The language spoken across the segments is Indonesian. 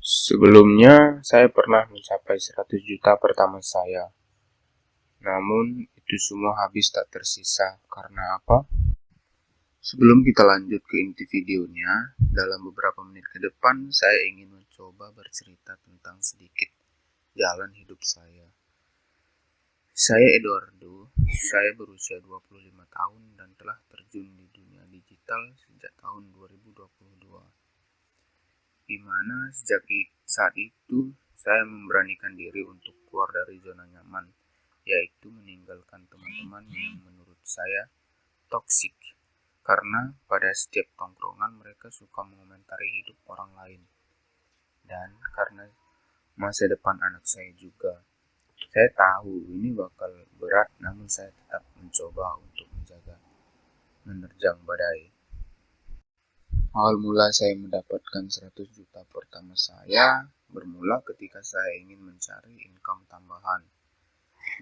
Sebelumnya, saya pernah mencapai 100 juta pertama saya. Namun, itu semua habis tak tersisa. Karena apa? Sebelum kita lanjut ke inti videonya, dalam beberapa menit ke depan, saya ingin mencoba bercerita tentang sedikit jalan hidup saya. Saya Eduardo, saya berusia 25 tahun dan telah terjun di dunia digital sejak tahun 2022. Di mana sejak saat itu saya memberanikan diri untuk keluar dari zona nyaman, yaitu meninggalkan teman-teman yang menurut saya toksik. Karena pada setiap tongkrongan mereka suka mengomentari hidup orang lain. Dan karena masa depan anak saya juga, saya tahu ini bakal berat, namun saya tetap mencoba untuk menerjang badai. Awal mula saya mendapatkan 100 juta pertama saya bermula ketika saya ingin mencari income tambahan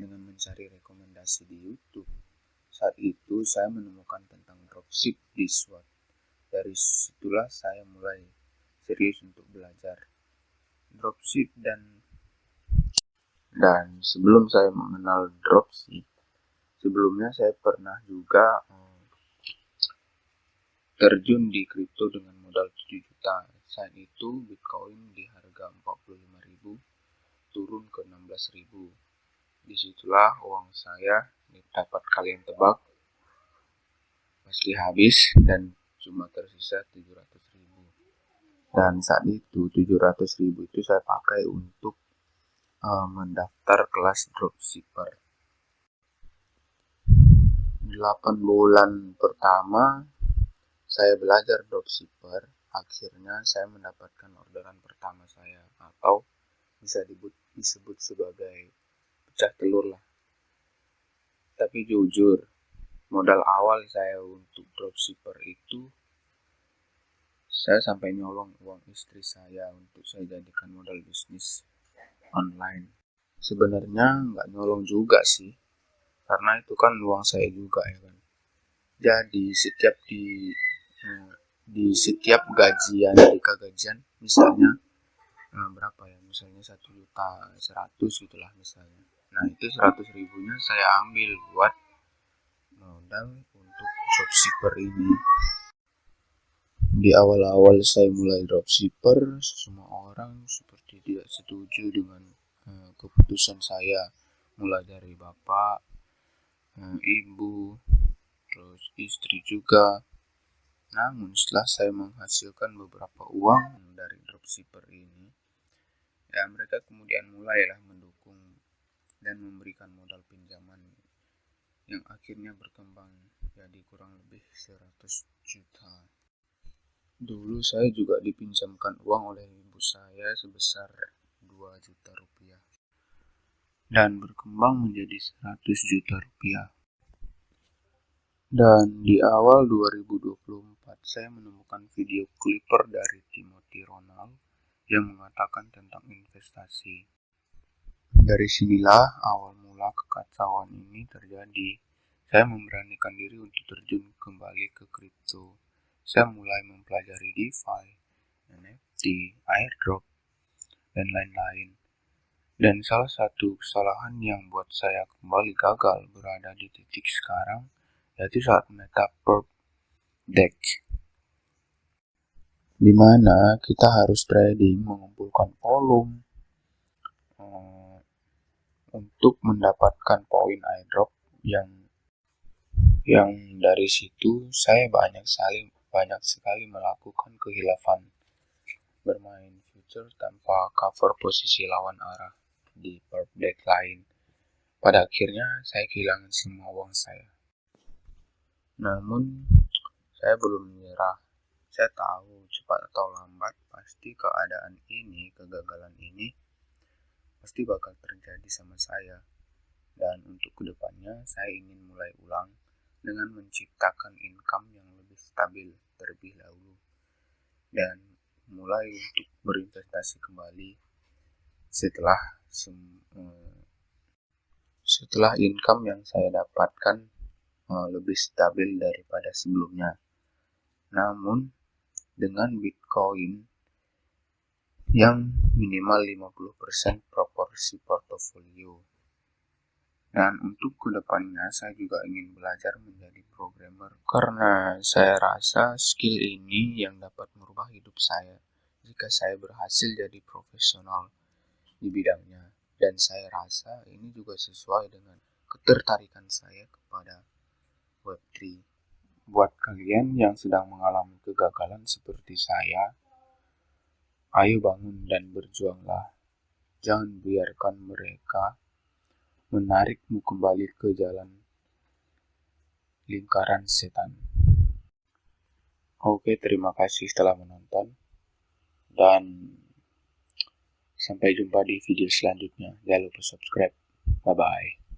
dengan mencari rekomendasi di YouTube. Saat itu saya menemukan tentang dropship di SWOT. Dari situlah saya mulai serius untuk belajar dropship dan sebelum saya mengenal dropship, sebelumnya saya pernah juga terjun di kripto dengan modal 7 juta. Saat itu Bitcoin di harga 45.000 turun ke 16.000. Disitulah uang saya dapat kalian tebak, pasti habis dan cuma tersisa 700.000. Dan saat itu 700.000 itu saya pakai untuk mendaftar kelas dropshipper. 8 bulan pertama saya belajar dropshipper, akhirnya saya mendapatkan orderan pertama saya, atau bisa disebut sebagai pecah telur lah. Tapi jujur, modal awal saya untuk dropshipper itu saya sampai nyolong uang istri saya untuk saya jadikan modal bisnis online. Sebenarnya nggak nyolong juga sih, karena itu kan uang saya juga ya kan. Jadi setiap gajian, misalnya berapa ya, misalnya 1.100.000 gitulah misalnya. Nah itu 100.000-nya saya ambil buat modal untuk dropshipper ini. Di awal-awal saya mulai dropshipper, semua orang seperti tidak setuju dengan keputusan saya, mulai dari bapak, ibu, terus istri juga. Namun setelah saya menghasilkan beberapa uang dari dropshipper ini, ya mereka kemudian mulailah mendukung dan memberikan modal pinjaman yang akhirnya berkembang jadi kurang lebih 100 juta. Dulu saya juga dipinjamkan uang oleh ibu saya sebesar 2 juta rupiah dan berkembang menjadi 100 juta rupiah. Dan di awal 2024 saya menemukan video clipper dari Timothy Ronald yang mengatakan tentang investasi. Dari sinilah awal mula kekacauan ini terjadi. Saya memberanikan diri untuk terjun kembali ke kripto. Saya mulai mempelajari DeFi, NFT, airdrop, dan lain-lain. Dan salah satu kesalahan yang buat saya kembali gagal berada di titik sekarang, yaitu saat menetap perp deck, di mana kita harus trading, mengumpulkan volume untuk mendapatkan poin airdrop yang dari situ saya banyak sekali melakukan kehilafan, bermain future tanpa cover posisi lawan arah di perp deck lain. Pada akhirnya saya kehilangan semua uang saya. Namun saya belum menyerah. Saya tahu cepat atau lambat pasti kegagalan ini pasti bakal terjadi sama saya. Dan untuk kedepannya saya ingin mulai ulang dengan menciptakan income yang lebih stabil terlebih dahulu dan mulai untuk berinvestasi kembali setelah income yang saya dapatkan lebih stabil daripada sebelumnya. Namun dengan Bitcoin yang minimal 50% proporsi portofolio. Dan untuk kedepannya saya juga ingin belajar menjadi programmer karena saya rasa skill ini yang dapat merubah hidup saya jika saya berhasil jadi profesional di bidangnya. Dan saya rasa ini juga sesuai dengan ketertarikan saya kepada Web3. Buat kalian yang sedang mengalami kegagalan seperti saya, ayo bangun dan berjuanglah. Jangan biarkan mereka menarikmu kembali ke jalan lingkaran setan. Oke, terima kasih telah menonton dan sampai jumpa di video selanjutnya. Jangan lupa subscribe. Bye-bye.